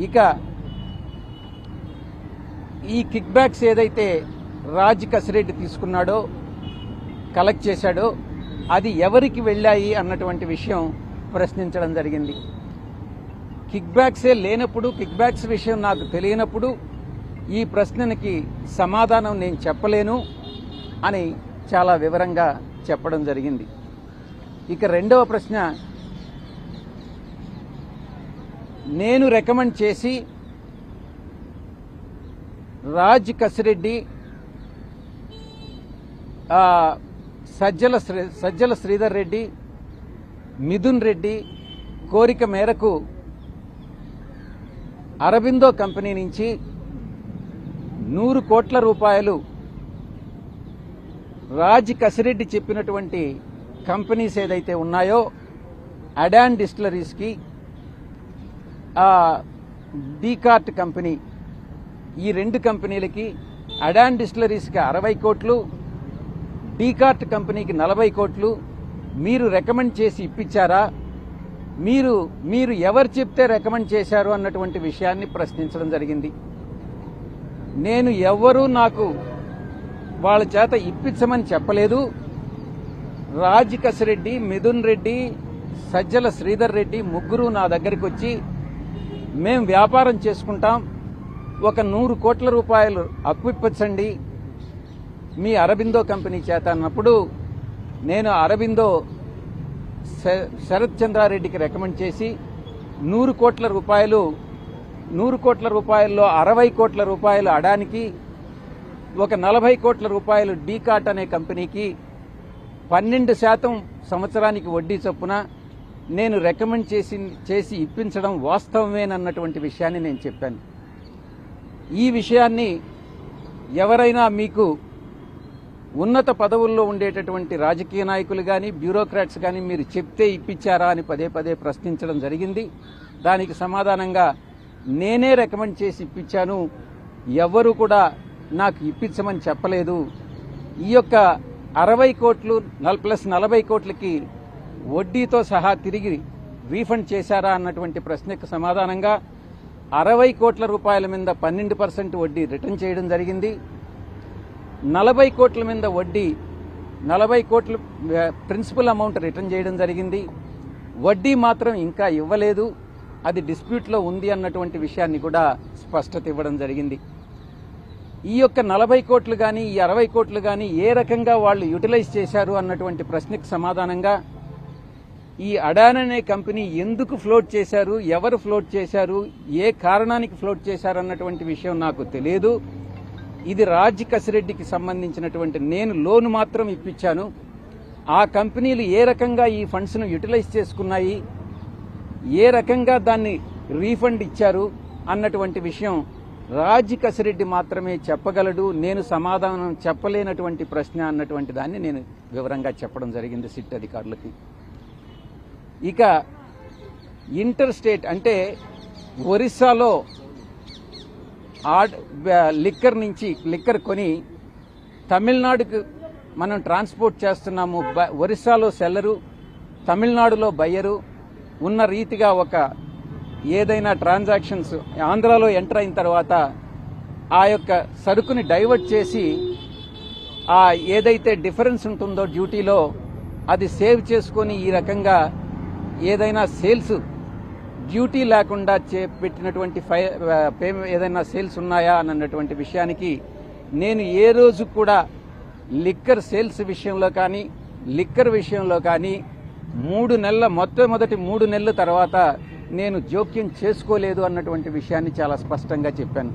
ఇక ఈ kick backs ఏదైతే రాజ్ కసిరెడ్డి తీసుకున్నాడో, కలెక్ట్ చేశాడో, అది ఎవరికి వెళ్ళాయి అన్నటువంటి విషయం ప్రశ్నించడం జరిగింది. కిక్ బ్యాక్సే లేనప్పుడు, కిక్ బ్యాక్స్ విషయం నాకు తెలియనప్పుడు ఈ ప్రశ్నకి సమాధానం నేను చెప్పలేను అని చాలా వివరంగా చెప్పడం జరిగింది. ఇక రెండవ ప్రశ్న, నేను రికమెండ్ చేసి రాజ్ కసిరెడ్డి సజ్జల శ్రీధర్ రెడ్డి, మిథున్ రెడ్డి కోరిక మేరకు అరబిందో కంపెనీ నుంచి 100 కోట్ల రూపాయలు రాజ్ కసిరెడ్డి చెప్పినటువంటి కంపెనీస్ ఏదైతే ఉన్నాయో అడాన్ డిస్టిలరీస్కి, డీకార్ట్ కంపెనీ, ఈ 2 కంపెనీలకి, అడాన్ డిస్టిలరీస్కి 60 కోట్లు, డీకార్ట్ కంపెనీకి 40 కోట్లు మీరు రికమెండ్ చేసి ఇప్పించారా, మీరు ఎవరు చెప్తే రికమెండ్ చేశారు అన్నటువంటి విషయాన్ని ప్రశ్నించడం జరిగింది. నేను ఎవ్వరూ నాకు వాళ్ళ చేత ఇప్పించమని చెప్పలేదు. రాజ్ కసిరెడ్డి, మిథున్ రెడ్డి, సజ్జల శ్రీధర్ రెడ్డి ముగ్గురు నా దగ్గరికి వచ్చి మేం వ్యాపారం చేసుకుంటాం, ఒక 100 కోట్ల రూపాయలు అప్పు ఇప్పించండి మీ అరబిందో కంపెనీ చేత అన్నప్పుడు నేను అరబిందో శరత్ చంద్రారెడ్డికి రికమెండ్ చేసి 100 కోట్ల రూపాయలు, 100 కోట్ల రూపాయల్లో 60 కోట్ల రూపాయలు అడానికి, ఒక 40 కోట్ల రూపాయలు డీకాట్ అనే కంపెనీకి 12% సంవత్సరానికి వడ్డీ చొప్పున నేను రికమెండ్ చేసి ఇప్పించడం వాస్తవమేనన్నటువంటి విషయాన్ని నేను చెప్పాను. ఈ విషయాన్ని ఎవరైనా మీకు ఉన్నత పదవుల్లో ఉండేటటువంటి రాజకీయ నాయకులు కానీ, బ్యూరోక్రాట్స్ కానీ మీరు చెప్తే ఇప్పించారా అని పదే పదే ప్రశ్నించడం జరిగింది. దానికి సమాధానంగా నేనే రికమెండ్ చేసి ఇప్పించాను, ఎవరు కూడా నాకు ఇప్పించమని చెప్పలేదు. ఈ యొక్క 60 కోట్లు ప్లస్ 40 కోట్లకి వడ్డీతో సహా తిరిగి రీఫండ్ చేశారా అన్నటువంటి ప్రశ్నకు సమాధానంగా 60 కోట్ల రూపాయల మీద 12% వడ్డీ రిటర్న్ చేయడం జరిగింది. 40 కోట్ల మీద వడ్డీ, 40 కోట్ల ప్రిన్సిపల్ అమౌంట్ రిటర్న్ చేయడం జరిగింది. వడ్డీ మాత్రం ఇంకా ఇవ్వలేదు, అది డిస్ప్యూట్లో ఉంది అన్నటువంటి విషయాన్ని కూడా స్పష్టత ఇవ్వడం జరిగింది. ఈ యొక్క 40 కోట్లు కానీ, ఈ 60 కోట్లు కానీ ఏ రకంగా వాళ్ళు యూటిలైజ్ చేశారు అన్నటువంటి ప్రశ్నకు సమాధానంగా ఈ అడాన్ అనే కంపెనీ ఎందుకు ఫ్లోట్ చేశారు, ఎవరు ఫ్లోట్ చేశారు, ఏ కారణానికి ఫ్లోట్ చేశారు అన్నటువంటి విషయం నాకు తెలియదు. ఇది రాజ్ కసిరెడ్డికి సంబంధించినటువంటి, నేను లోన్ మాత్రం ఇప్పించాను. ఆ కంపెనీలు ఏ రకంగా ఈ ఫండ్స్ను యూటిలైజ్ చేసుకున్నాయి, ఏ రకంగా దాన్ని రీఫండ్ ఇచ్చారు అన్నటువంటి విషయం రాజ్ కసిరెడ్డి మాత్రమే చెప్పగలడు. నేను సమాధానం చెప్పలేనటువంటి ప్రశ్న అన్నటువంటి దాన్ని నేను వివరంగా చెప్పడం జరిగింది సిట్ అధికారులకి. ఇక ఇంటర్ స్టేట్ అంటే ఒరిస్సాలో లిక్కర్ కొని తమిళనాడుకు మనం ట్రాన్స్పోర్ట్ చేస్తున్నాము. ఒరిస్సాలో సెల్లరు, తమిళనాడులో బయ్యరు ఉన్న రీతిగా ఒక ఏదైనా ట్రాన్సాక్షన్స్ ఆంధ్రాలో ఎంటర్ అయిన తర్వాత ఆ యొక్క సరుకుని డైవర్ట్ చేసి ఆ ఏదైతే డిఫరెన్స్ ఉంటుందో డ్యూటీలో అది సేవ్ చేసుకొని ఈ రకంగా ఏదైనా సేల్స్ డ్యూటీ లేకుండా పెట్టినటువంటి ఏదైనా సేల్స్ ఉన్నాయా అన్నటువంటి విషయానికి నేను ఏ రోజు కూడా లిక్కర్ సేల్స్ విషయంలో కానీ, లిక్కర్ విషయంలో కానీ మొట్టమొదటి 3 నెలల తర్వాత నేను జోక్యం చేసుకోలేదు అన్నటువంటి విషయాన్ని చాలా స్పష్టంగా చెప్పాను.